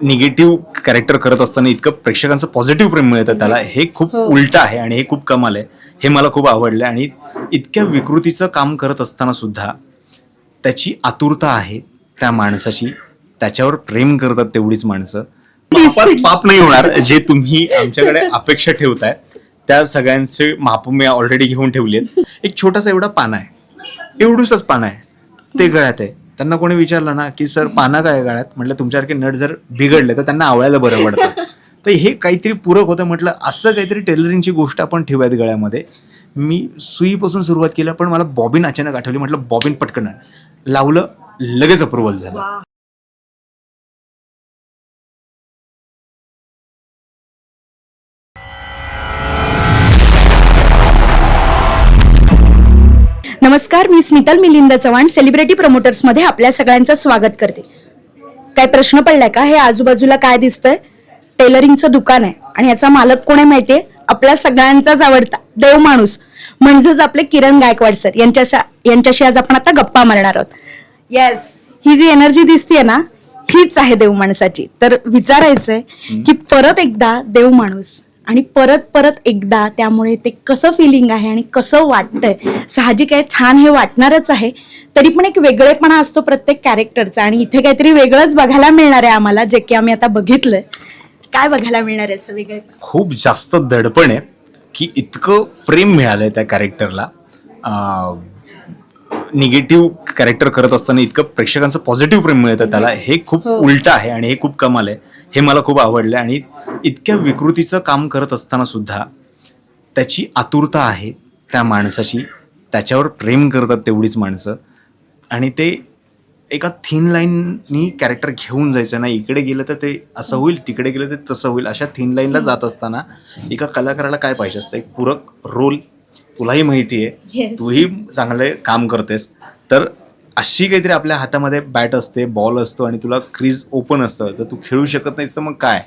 Negative character करत असताना इतकं प्रेक्षकांचं पॉझिटिव्ह प्रेम मिळतं त्याला, हे खूप उलट आहे आणि हे खूप कमाल आहे. हे मला खूप आवडलं. आणि इतक्या विकृतीचं काम करत असताना सुद्धा त्याची आतुरता आहे त्या माणसाची, त्याच्यावर प्रेम करतात तेवढीच माणसं. पाप नाही होणार जे तुम्ही आमच्याकडे अपेक्षा ठेवताय त्या सगळ्यांचे माप मी ऑलरेडी घेऊन ठेवलेत. एक छोटासा एवढा पाना आहे, एवढूसच पाना आहे, ते गळ्यात आहे. त्यांना कोणी विचारलं ना की सर पाना काय गळ्यात, म्हटलं तुमच्यासारखे नट जर बिघडले तर त्यांना आवळायला बरं पडतं. तर हे काहीतरी पूरक होतं. म्हटलं असं काहीतरी टेलरिंगची गोष्ट आपण ठेवूयात गळ्यामध्ये. मी सुईपासून सुरुवात केली, पण मला बॉबिन अचानक आठवली. म्हटलं बॉबिन पटकन लावलं, लगेच अप्रुव्हल झालं. नमस्कार, मी स्मितल मिलिंद चव्हाण सेलिब्रिटी प्रमोटर्स मध्ये आपल्या सगळ्यांचं स्वागत करते. काय प्रश्न पडलाय का? हे आजूबाजूला काय दिसतंय? टेलरिंगचं दुकान आहे आणि याचा मालक कोण आहे माहितीये? आपल्या सगळ्यांचाच आवडता देव माणूस म्हणजेच आपले किरण गायकवाड सर यांच्याशी आज आपण आता गप्पा मारणार आहोत. येस, ही जी एनर्जी दिसतीये ना, हीच आहे देव माणसाची. तर विचारायचंय की परत एकदा देव माणूस आणि परत परत एकदा, त्यामुळे ते कसं फिलिंग आहे आणि कसं वाटतंय. साहजिक आहे, छान हे वाटणारच आहे. तरी पण एक वेगळेपणा असतो प्रत्येक कॅरेक्टरचा आणि इथे काहीतरी वेगळंच बघायला मिळणार आहे आम्हाला, जे की आम्ही आता बघितलंय. काय बघायला मिळणार आहे असं वेगळं? खूप जास्त दडपण आहे की इतकं प्रेम मिळालंय त्या कॅरेक्टरला. निगेटिव्ह कॅरेक्टर करत असताना इतकं प्रेक्षकांचं पॉझिटिव्ह प्रेम मिळतं त्याला, हे खूप उलट आहे आणि हे खूप कमाल आहे. हे मला खूप आवडलं. आणि इतक्या विकृतीचं काम करत असताना सुद्धा त्याची आतुरता आहे त्या माणसाची, त्याच्यावर प्रेम करतात तेवढीच माणसं. आणि ते एका थिन लाईननी कॅरेक्टर घेऊन जायचं ना, इकडे गेलं तर ते असं होईल, तिकडे गेलं तर तसं होईल, अशा थिन लाईनला जात असताना एका कलाकाराला काय पाहिजे असतं? एक पूरक रोल. तुलाही माहिती आहे, तूही चांगले काम करतेस, तर अशी काहीतरी आपल्या हातामध्ये बॅट असते, बॉल असतो आणि तुला क्रीज ओपन असतं, तर तू खेळू शकत नाहीस तर मग काय?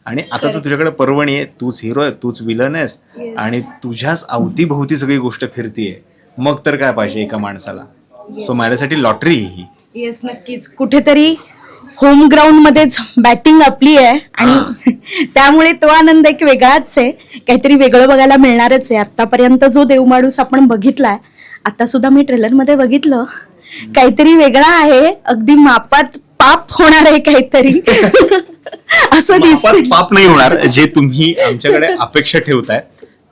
आणि आता तर तुझ्याकडे पर्वणी आहे, तूच हिरो आहे, तूच विलन आहेस आणि तुझ्याच अवतीभोवती सगळी गोष्ट फिरतीये, मग तर काय पाहिजे एका माणसाला? सो माझ्यासाठी लॉटरी ही. येस, नक्कीच. कुठेतरी होम ग्राउंड मध्येच बॅटिंग आपली आहे आणि त्यामुळे तो आनंद एक वेगळाच आहे. काहीतरी वेगळं बघायला मिळणारच आहे. आतापर्यंत जो देव माणूस आपण बघितलाय, आता सुद्धा मी ट्रेलर मध्ये बघितलं, काहीतरी वेगळा आहे. अगदी मापात पाप होणार आहे काहीतरी असं दिसतं. पाप नाही होणार जे तुम्ही आमच्याकडे अपेक्षा ठेवताय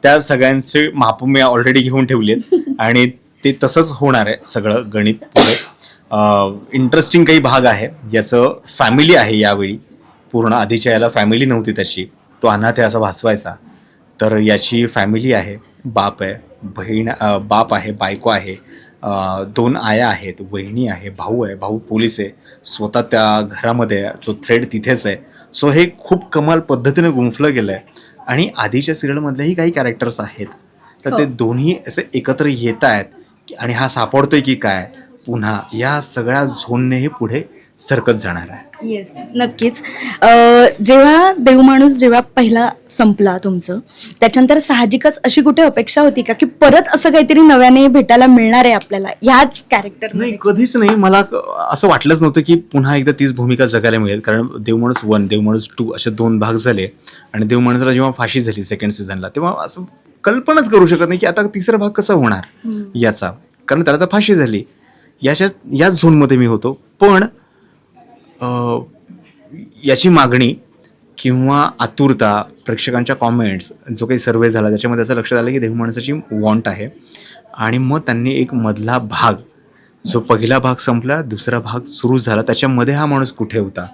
त्या सगळ्यांचे माप मी ऑलरेडी घेऊन ठेवलेत आणि ते तसंच होणार आहे सगळं गणित पुढे. इंटरेस्टिंग काही भाग आहे. याचं फॅमिली आहे यावेळी. पूर्ण आधीच्या याला फॅमिली नव्हती त्याची, तो अनाथ आहे असं भासवायचा. तर याची फॅमिली आहे, बाप आहे, बाप आहे, बायको आहे, 2 आया आहेत, वहिनी आहे, भाऊ आहे, भाऊ पोलीस आहे, स्वतः त्या घरामध्ये जो थ्रेड तिथेच आहे. सो हे खूप कमाल पद्धतीने गुंफलं गेलं आहे. आणि आधीच्या सिरियलमधलेही काही कॅरेक्टर्स आहेत, तर ते दोन्ही असे एकत्र येत आहेत आणि हा सापडतोय की काय पुन्हा, या सगळ्या झोननेही पुढे सरकत जाणार आहे. येस, नक्कीच. जेव्हा देव माणूस जेव्हा पहिला संपला तुमचं, त्याच्यानंतर साहजिकच अशी कुठे अपेक्षा होती का की परत असं काहीतरी नव्याने भेटायला मिळणार आहे आपल्याला ह्याच कॅरेक्टर? नाही, कधीच नाही. मला असं वाटलंच नव्हतं की पुन्हा एकदा तीच भूमिका जगायला मिळेल. कारण देव माणूस 1, देव माणूस 2 असे 2 भाग झाले आणि देव माणसाला जेव्हा फाशी झाली सेकंड सीझनला, तेव्हा असं कल्पनाच करू शकत नाही की आता तिसरा भाग कसा होणार याचा, कारण त्याला तर फाशी झाली. याच झोनमध्ये मी होतो. पण याची मागणी किंवा आतुरता, प्रेक्षकांच्या कॉमेंट्स, जो काही सर्वे झाला त्याच्यामध्ये असं लक्षात आलं की देव माणसाची वॉन्ट आहे. आणि मग त्यांनी एक मधला भाग, जो पहिला भाग संपला, दुसरा भाग सुरू झाला, त्याच्यामध्ये हा माणूस कुठे होता,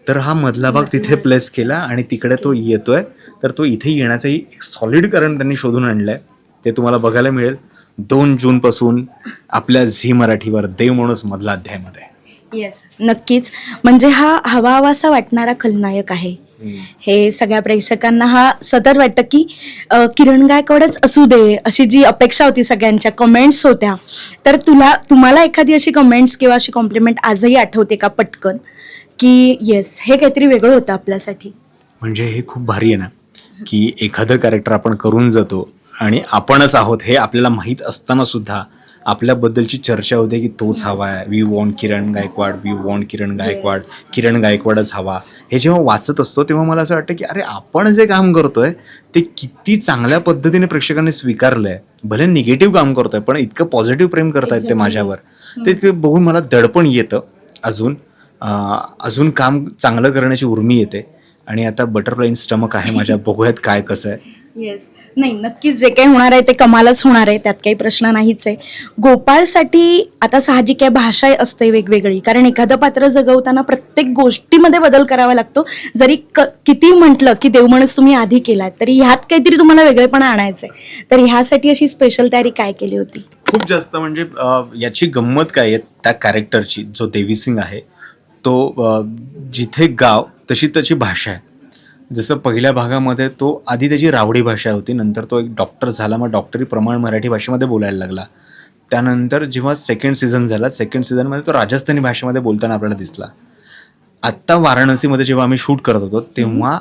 तर हा मधला भाग तिथे प्लेस केला आणि तिकडे तो येतोय. तर तो इथे येण्याचंही एक सॉलिड कारण त्यांनी शोधून आणलंय. ते तुम्हाला बघायला मिळेल 2 जूनपासून आपल्या झी मराठीवर देव माणूस मधला अध्यायमध्ये. येस, नक्कीच. म्हणजे हा हवाहवासा वाटणारा खलनायक आहे. हे सगळ्या प्रेक्षकांना हा सतत वाटतं की किरण गायकवाडच असू दे, अशी जी अपेक्षा होती, सगळ्यांच्या कमेंट्स होत्या. तर तुम्हाला एखादी अशी कमेंट्स किंवा अशी कॉम्प्लिमेंट आजही आठवते का पटकन, की येस हे काहीतरी वेगळं होतं आपल्यासाठी? म्हणजे हे खूप भारी आहे ना की एखादं कॅरेक्टर आपण करून जातो आणि आपणच आहोत हे आपल्याला माहीत असताना सुद्धा आपल्याबद्दलची चर्चा होते की तोच हवा आहे, we want Kiran Gaikwad, we want Kiran Gaikwad, Kiran गायकवाडच हवा. हे जेव्हा वाचत असतो तेव्हा मला असं वाटतं की अरे आपण जे काम करतोय ते किती चांगल्या पद्धतीने प्रेक्षकांनी स्वीकारलंय. भले निगेटिव्ह काम करतोय पण इतकं पॉझिटिव्ह प्रेम करतायत ते माझ्यावर, ते बघून मला दडपण येतं. अजून काम चांगलं करण्याची उर्मी येते. आणि आता बटरफ्लाय इन स्टमक आहे माझ्या, बघूयात काय कसं आहे. येस, नाही नक्कीच जे काही होणार आहे ते कमालच होणार आहे, त्यात काही प्रश्न नाहीच आहे. गोपाळसाठी आता साहजिक आहे, भाषा असते वेगवेगळी, कारण एखादं पात्र जगवताना प्रत्येक गोष्टीमध्ये बदल करावा लागतो. जरी किती म्हटलं की देवमाणूस तुम्ही आधी केलाय तरी ह्यात काहीतरी तुम्हाला वेगळेपणा आणायचंय, तर ह्यासाठी अशी स्पेशल तयारी काय केली होती? खूप जास्त म्हणजे याची गंमत काय आहे त्या कॅरेक्टरची, जो देवी सिंग आहे तो जिथे गाव तशी त्याची भाषा आहे. जसं पहिल्या भागामध्ये तो आधी त्याची रावडी भाषा होती, नंतर तो एक डॉक्टर झाला, मग डॉक्टरी प्रमाण मराठी भाषेमध्ये बोलायला लागला. त्यानंतर जेव्हा सेकंड सीझन झाला, सेकंड सीझनमध्ये तो राजस्थानी भाषेमध्ये बोलताना आपल्याला दिसला. आत्ता वाराणसीमध्ये जेव्हा आम्ही शूट करत होतो तेव्हा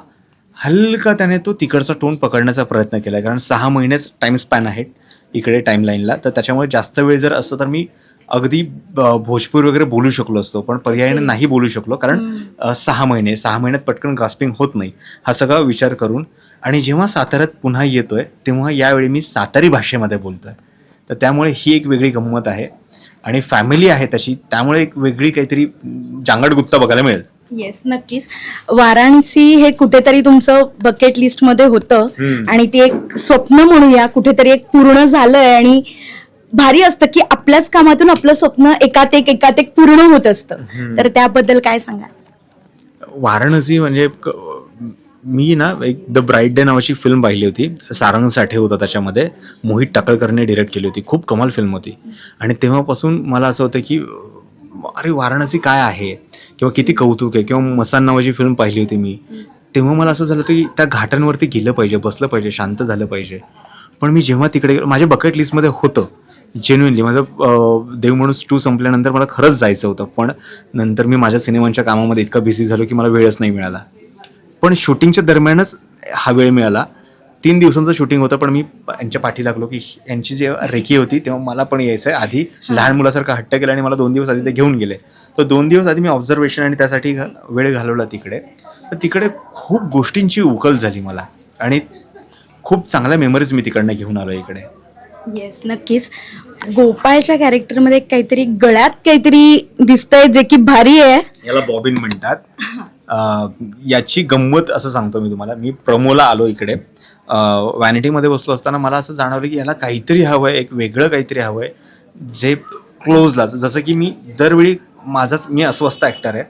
हलका त्याने तो तिकडचा टोन पकडण्याचा प्रयत्न केला, कारण 6 महिनेच टाइम स्पॅन आहे इकडे टाईमलाईनला, तर त्याच्यामुळे जास्त वेळ जर असतं तर मी अगदी भोजपूर वगैरे बोलू शकलो असतो, पण पर्यायाने नाही बोलू शकलो, कारण 6 महिन्यात पटकन ग्रास्पिंग होत नाही, हा सगळा विचार करून. आणि जेव्हा साताऱ्यात पुन्हा येतोय तेव्हा यावेळी मी सातारी भाषेमध्ये बोलतोय, तर त्यामुळे ही एक वेगळी गंमत आहे. आणि फॅमिली आहे तशी, त्यामुळे एक वेगळी काहीतरी जांगड गुत्ता बघायला मिळेल. येस, नक्कीच. वाराणसी हे कुठेतरी तुमचं बकेट लिस्ट मध्ये होतं आणि ते एक स्वप्न म्हणूया कुठेतरी एक पूर्ण झालंय, आणि भारी असतं की आपल्याच कामातून आपलं स्वप्न एकात एक पूर्ण होत असतं. तर त्याबद्दल काय सांगाल? वाराणसी म्हणजे मी ना एक द ब्राईट डे नावाची फिल्म पाहिली होती, सारंग साठे होता त्याच्यामध्ये, मोहित टाकळकरने डिरेक्ट केली होती, खूप कमाल फिल्म होती. आणि तेव्हापासून मला असं होतं की अरे वाराणसी काय आहे, किंवा किती कौतुक आहे. किंवा मसान नावाची फिल्म पाहिली होती मी, तेव्हा मला असं झालं होतं की त्या घाटांवरती गेलं पाहिजे, बसलं पाहिजे, शांत झालं पाहिजे. पण मी जेव्हा तिकडे माझ्या बकेट लिस्टमध्ये होतं जेन्युइनली, माझं देवमाणूस 2 संपल्यानंतर मला खरंच जायचं होतं, पण नंतर मी माझ्या सिनेमांच्या कामामध्ये इतका बिझी झालो की मला वेळच नाही मिळाला. पण शूटिंगच्या दरम्यानच हा वेळ मिळाला. 3 दिवसांचं शूटिंग होतं, पण मी यांच्या पाठी लागलो की यांची जेव्हा रेकी होती तेव्हा मला पण यायचं आहे. आधी लहान मुलासारखा हट्ट केला आणि मला 2 दिवस आधी ते घेऊन गेले. तर 2 दिवस आधी मी ऑब्झर्वेशन आणि त्यासाठी वेळ घालवला तिकडे. तर तिकडे खूप गोष्टींची उकल झाली मला, आणि खूप चांगल्या मेमरीज मी तिकडनं घेऊन आलो इकडे. येस, नक्कीच. गोपाळच्या कॅरेक्टरमध्ये काहीतरी गळ्यात काहीतरी दिसतंय जे की भारी आहे. याला बॉबिन म्हणतात. याची गंमत असं सांगतो मी तुम्हाला. मी प्रमोला आलो इकडे, व्हॅनिटीमध्ये बसलो असताना मला असं जाणवलं की याला काहीतरी हवं आहे, एक वेगळं काहीतरी हवं आहे जे क्लोजला, जसं की मी दरवेळी मी अस्वस्थ ॲक्टर आहे,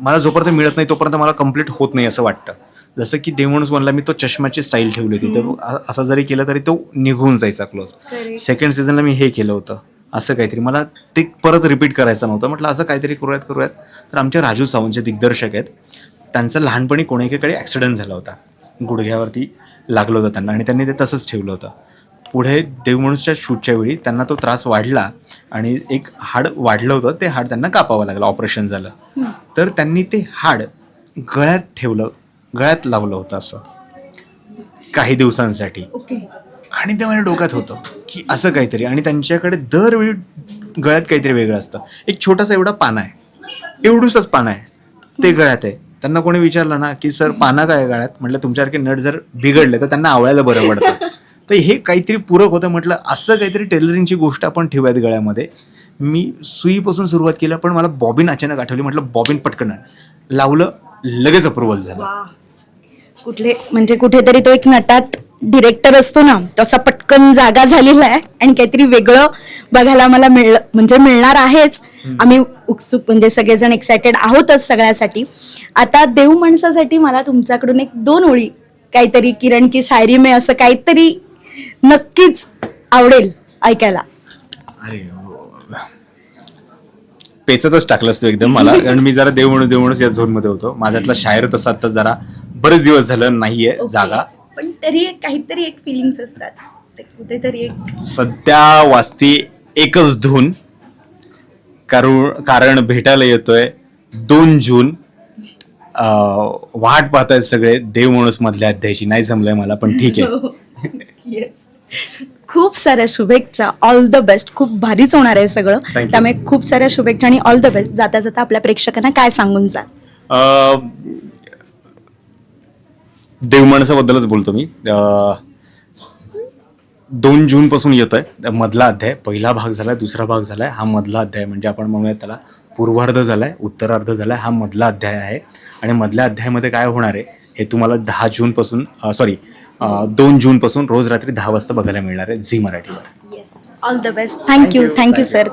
मला जोपर्यंत मिळत नाही तोपर्यंत मला कम्प्लीट होत नाही असं वाटतं. जसं की देवमाणूस म्हणला, मी तो चष्म्याची स्टाईल ठेवली होती, तर असं जरी केलं तरी तो निघून जायचा क्लोज. सेकंड सीझनला मी हे केलं होतं, असं काहीतरी मला ते परत रिपीट करायचं नव्हतं. म्हटलं असं काहीतरी करूयात. तर आमचे राजू सावंत जे दिग्दर्शक आहेत, त्यांचं लहानपणी कोणीकडे ॲक्सिडेंट झाला होता, गुडघ्यावरती लागलं होतं त्यांना, आणि त्यांनी ते तसंच ठेवलं होतं. पुढे देवमाणूसच्या शूटच्या वेळी त्यांना तो त्रास वाढला आणि एक हाड वाढलं होतं, ते हाड त्यांना कापावं लागलं, ऑपरेशन झालं. तर त्यांनी ते हाड गळ्यात लावलं होतं असं काही दिवसांसाठी. आणि ते माझ्या डोक्यात होतं की असं काहीतरी, आणि त्यांच्याकडे दरवेळी गळ्यात काहीतरी वेगळं असतं. एक छोटासा एवढा पाना आहे, एवढूसच पाना आहे, ते गळ्यात आहे. त्यांना कोणी विचारलं ना की सर पाना काय गळ्यात, म्हटलं तुमच्यासारखे नट जर बिघडले तर त्यांना आवळायला बरं पडतं. तर हे काहीतरी पूरक होतं. म्हटलं असं काहीतरी टेलरिंगची गोष्ट आपण ठेवूयात गळ्यामध्ये. मी सुईपासून सुरुवात केलं, पण मला बॉबिन अचानक आठवली. म्हटलं बॉबिन पटकन लावलं, लगेच अप्रुव्हल झालं. कुठेतरी तो एक नटात डिरेक्टर असतो ना, तसा पटकन जागा झालेला आहे आणि काहीतरी वेगळं बघायला मला मिळणार आहेच. आम्ही उत्सुक, म्हणजे सगळेजण एक्सायटेड आहोतच सगळ्यासाठी. आता देव माणसासाठी मला तुमच्याकडून 1-2 ओळी काहीतरी, किरण की शायरी में, असं काहीतरी नक्कीच आवडेल ऐकायला. अरे पेचतच टाकलंस तू एकदम मला, कारण मी जरा देवमाणूस या झोनमध्ये होतो. माझ्यातला शायर तसा आता जरा बरेच दिवस झालं नाहीये जागा, पण तरी काहीतरी एक फिलिंग्स असतात, कुठेतरी एक सध्या वाजती एकच धून, कारण भेटायला येतोय 2 जून. वाट पाहतायत सगळे देवमाणूस मधल्या अध्यायाची. नाही जमलंय मला, पण ठीक आहे. खूप साऱ्या शुभेच्छा, ऑल द बेस्ट. खूप भारीच होणार आहे सगळं. you. त्यामुळे खूप साऱ्या शुभेच्छा आणि ऑल द बेस्ट. जाता जाता आपल्या प्रेक्षकांना काय सांगून जा? देव माणसाबद्दलच बोलतो मी. 2 जून पासून येतोय मधला अध्याय. पहिला भाग झालाय, दुसरा भाग झालाय, हा मधला अध्याय म्हणजे आपण म्हणूयात त्याला पूर्वार्ध झालाय, उत्तरार्ध झालाय, हा मधला अध्याय आहे. आणि मधल्या अध्यायामध्ये काय होणार आहे हे तुम्हाला 2 जून पासून रोज रात्री 10 वाजता बघायला मिळणार आहे झी मराठीवर. All the best. Thank you sir.